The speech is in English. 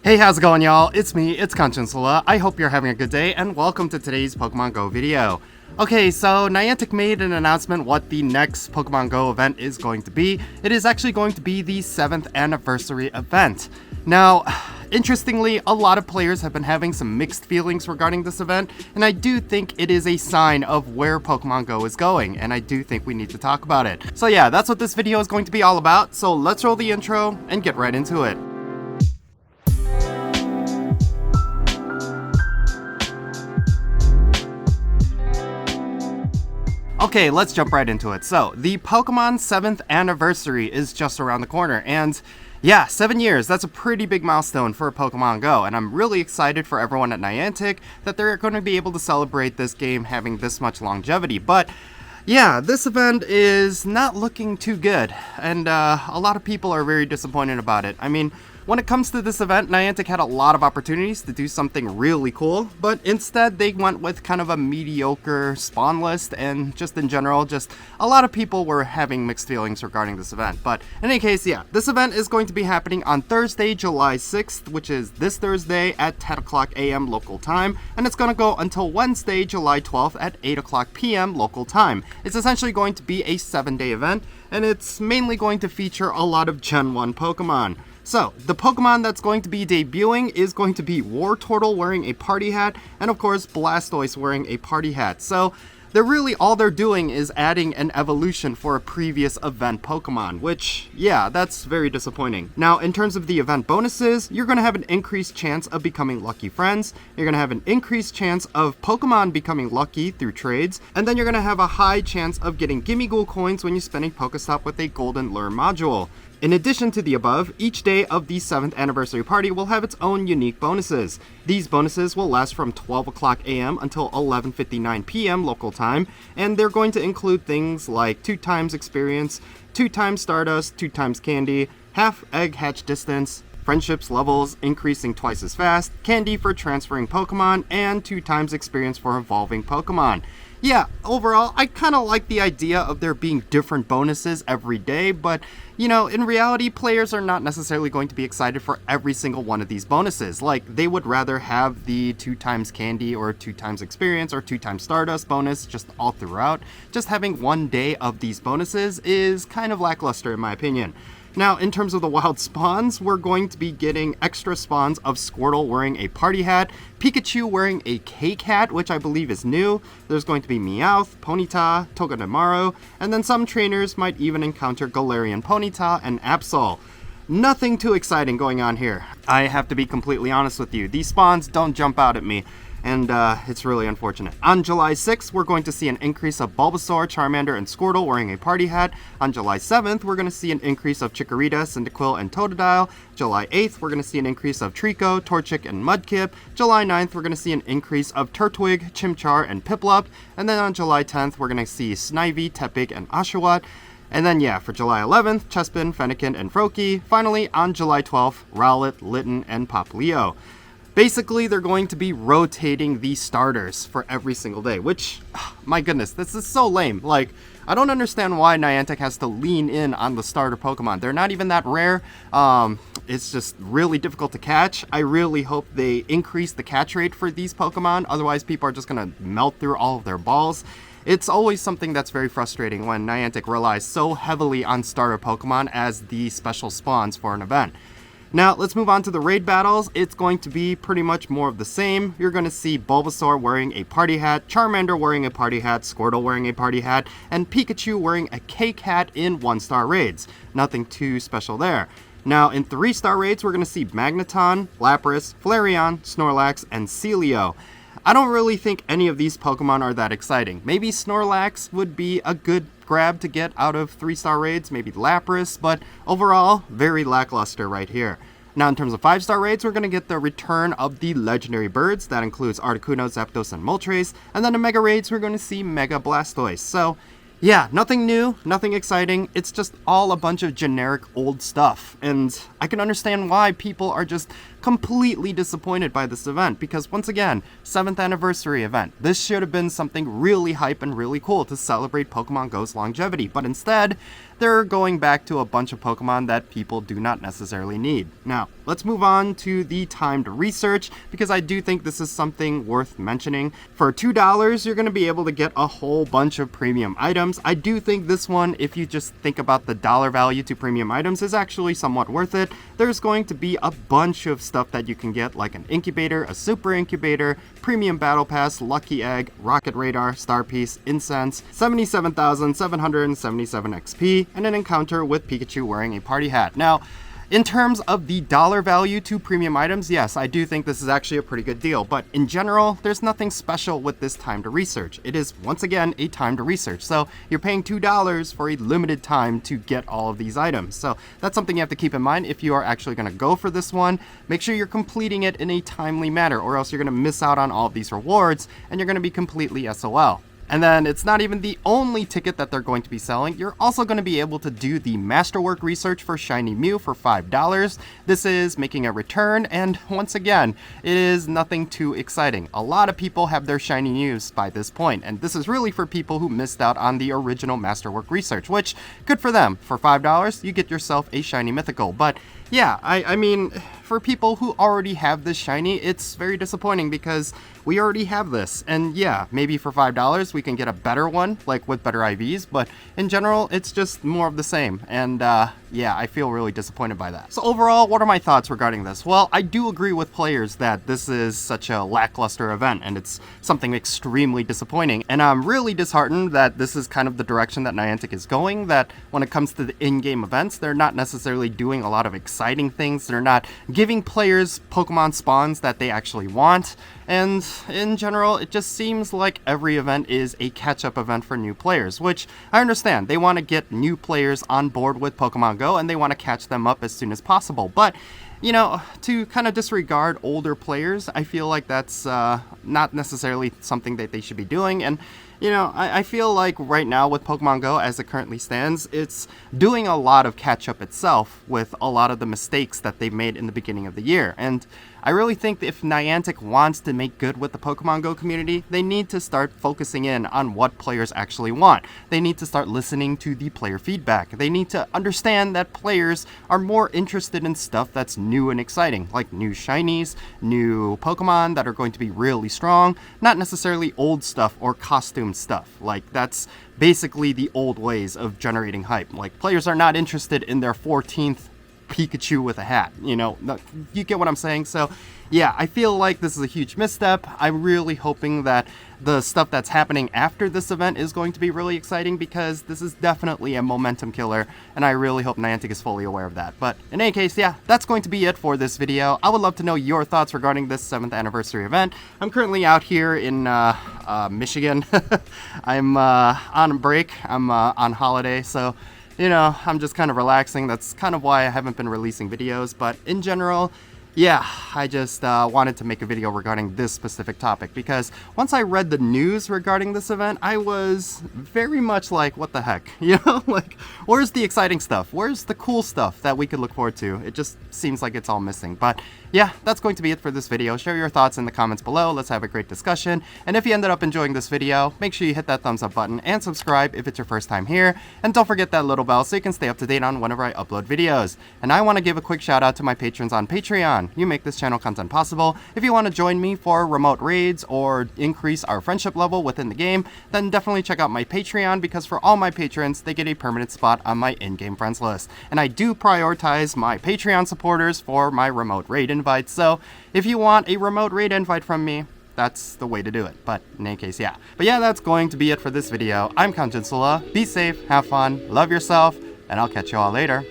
Hey, how's it going, y'all? It's me, it's Jinsula. I hope you're having a good day, and welcome to today's Pokemon GO video. Okay, so Niantic made an announcement what the next Pokemon GO event is going to be. It is actually going to be the 7th anniversary event. Now, interestingly, a lot of players have been having some mixed feelings regarding this event, and I do think it is a sign of where Pokemon GO is going, and I do think we need to talk about it. So yeah, that's what this video is going to be all about, so let's roll the intro and get right into it. Okay, let's jump right into it. So, the Pokemon 7th anniversary is just around the corner, and yeah, 7 years, that's a pretty big milestone for Pokemon GO, and I'm really excited for everyone at Niantic that they're going to be able to celebrate this game having this much longevity. But yeah, this event is not looking too good, and a lot of people are very disappointed about it. I mean, when it comes to this event, Niantic had a lot of opportunities to do something really cool, but instead they went with kind of a mediocre spawn list, and just in general, just a lot of people were having mixed feelings regarding this event. But in any case, yeah, this event is going to be happening on Thursday, July 6th, which is this Thursday at 10 o'clock a.m. local time, and it's going to go until Wednesday, July 12th at 8 o'clock p.m. local time. It's essentially going to be a 7-day event, and it's mainly going to feature a lot of Gen 1 Pokemon. So, the Pokemon that's going to be debuting is going to be Wartortle wearing a party hat, and of course Blastoise wearing a party hat. So, all they're doing is adding an evolution for a previous event Pokemon, which, yeah, that's very disappointing. Now, in terms of the event bonuses, you're going to have an increased chance of becoming lucky friends, you're going to have an increased chance of Pokemon becoming lucky through trades, and then you're going to have a high chance of getting Gimmighoul coins when you spend a Pokestop with a Golden Lure module. In addition to the above, each day of the 7th anniversary party will have its own unique bonuses. These bonuses will last from 12 o'clock a.m. until 11:59 p.m. local time, and they're going to include things like 2 times experience, 2 times Stardust, 2 times candy, half egg hatch distance, friendships levels increasing twice as fast, candy for transferring Pokemon, and 2 times experience for evolving Pokemon. Yeah, overall, I kind of like the idea of there being different bonuses every day, but, you know, in reality, players are not necessarily going to be excited for every single one of these bonuses. Like, they would rather have the 2 times candy or 2 times experience or 2 times Stardust bonus just all throughout. Just having one day of these bonuses is kind of lackluster in my opinion. Now, in terms of the wild spawns, we're going to be getting extra spawns of Squirtle wearing a party hat, Pikachu wearing a cake hat, which I believe is new. There's going to be Meowth, Ponyta, Togedemaru, and then some trainers might even encounter Galarian Ponyta and Absol. Nothing too exciting going on here. I have to be completely honest with you. These spawns don't jump out at me, and it's really unfortunate. On July 6th, we're going to see an increase of Bulbasaur, Charmander, and Squirtle wearing a party hat. On July 7th, we're going to see an increase of Chikorita, Cyndaquil, and Totodile. July 8th, we're going to see an increase of Trico, Torchic, and Mudkip. July 9th, we're going to see an increase of Turtwig, Chimchar, and Piplup. And then on July 10th, we're going to see Snivy, Tepig, and Oshawott. And then, yeah, for July 11th, Chespin, Fennekin, and Froakie. Finally, on July 12th, Rowlet, Litten, and Popplio. Basically, they're going to be rotating these starters for every single day, which, my goodness, this is so lame. Like, I don't understand why Niantic has to lean in on the starter Pokemon. They're not even that rare. It's just really difficult to catch. I really hope they increase the catch rate for these Pokemon. Otherwise, people are just going to melt through all of their balls. It's always something that's very frustrating when Niantic relies so heavily on starter Pokemon as the special spawns for an event. Now, let's move on to the raid battles. It's going to be pretty much more of the same. You're going to see Bulbasaur wearing a party hat, Charmander wearing a party hat, Squirtle wearing a party hat, and Pikachu wearing a cake hat in 1-star raids. Nothing too special there. Now, in 3-star raids, we're going to see Magneton, Lapras, Flareon, Snorlax, and Celio. I don't really think any of these Pokemon are that exciting. Maybe Snorlax would be a good grab to get out of 3-star raids, maybe Lapras, but overall, very lackluster right here. Now, in terms of 5-star raids, we're going to get the return of the legendary birds. That includes Articuno, Zapdos, and Moltres. And then in Mega Raids, we're going to see Mega Blastoise. So, yeah, nothing new, nothing exciting. It's just all a bunch of generic old stuff. And I can understand why people are just completely disappointed by this event because, once again, 7th anniversary event. This should have been something really hype and really cool to celebrate Pokemon GO's longevity, but instead, they're going back to a bunch of Pokemon that people do not necessarily need. Now, let's move on to the timed research, because I do think this is something worth mentioning. For $2, you're going to be able to get a whole bunch of premium items. I do think this one, if you just think about the dollar value to premium items, is actually somewhat worth it. There's going to be a bunch of stuff that you can get, like an incubator, a super incubator, premium battle pass, lucky egg, rocket radar, star piece, incense, 77,777 XP, and an encounter with Pikachu wearing a party hat. Now, in terms of the dollar value to premium items, yes, I do think this is actually a pretty good deal, but in general, there's nothing special with this time to research. It is, once again, a time to research, so you're paying $2 for a limited time to get all of these items. So that's something you have to keep in mind if you are actually going to go for this one. Make sure you're completing it in a timely manner, or else you're going to miss out on all of these rewards, and you're going to be completely SOL. And then it's not even the only ticket that they're going to be selling. You're also going to be able to do the Masterwork research for Shiny Mew for $5. This is making a return, and once again, it is nothing too exciting. A lot of people have their Shiny Mews by this point, and this is really for people who missed out on the original Masterwork research, which, good for them. For $5, you get yourself a Shiny Mythical. But yeah, I mean, for people who already have this Shiny, it's very disappointing because we already have this. And yeah, maybe for $5 we can get a better one, like with better IVs, but in general, it's just more of the same. And yeah, I feel really disappointed by that. So overall, what are my thoughts regarding this? Well, I do agree with players that this is such a lackluster event and it's something extremely disappointing. And I'm really disheartened that this is kind of the direction that Niantic is going, that when it comes to the in-game events, they're not necessarily doing a lot of exciting things. They're not giving players Pokemon spawns that they actually want. And in general, it just seems like every event is a catch-up event for new players, which I understand. They want to get new players on board with Pokemon GO, and they want to catch them up as soon as possible. But, you know, to kind of disregard older players, I feel like that's not necessarily something that they should be doing. And you know, I feel like right now with Pokemon GO, as it currently stands, it's doing a lot of catch-up itself with a lot of the mistakes that they made in the beginning of the year. And I really think that if Niantic wants to make good with the Pokemon GO community, they need to start focusing in on what players actually want. They need to start listening to the player feedback. They need to understand that players are more interested in stuff that's new and exciting, like new shinies, new Pokemon that are going to be really strong, not necessarily old stuff or costume stuff. Like, that's basically the old ways of generating hype. Like, players are not interested in their 14th Pikachu with a hat, you know, you get what I'm saying? So yeah, I feel like this is a huge misstep. I'm really hoping that the stuff that's happening after this event is going to be really exciting, because this is definitely a momentum killer, and I really hope Niantic is fully aware of that. But in any case, yeah, that's going to be it for this video. I would love to know your thoughts regarding this 7th anniversary event. I'm currently out here in Michigan. I'm on break. I'm on holiday, so you know, I'm just kind of relaxing. That's kind of why I haven't been releasing videos, but in general, yeah, I just wanted to make a video regarding this specific topic, because once I read the news regarding this event, I was very much like, what the heck? You know, like, where's the exciting stuff? Where's the cool stuff that we could look forward to? It just seems like it's all missing. But yeah, that's going to be it for this video. Share your thoughts in the comments below. Let's have a great discussion. And if you ended up enjoying this video, make sure you hit that thumbs up button and subscribe if it's your first time here. And don't forget that little bell so you can stay up to date on whenever I upload videos. And I want to give a quick shout out to my patrons on Patreon. You make this channel content possible. If you want to join me for remote raids or increase our friendship level within the game, then definitely check out my Patreon, because for all my patrons, they get a permanent spot on my in-game friends list. And I do prioritize my Patreon supporters for my remote raid invites. So if you want a remote raid invite from me, that's the way to do it. But in any case, yeah. But yeah, that's going to be it for this video. I'm Jinsula. Be safe, have fun, love yourself, and I'll catch you all later.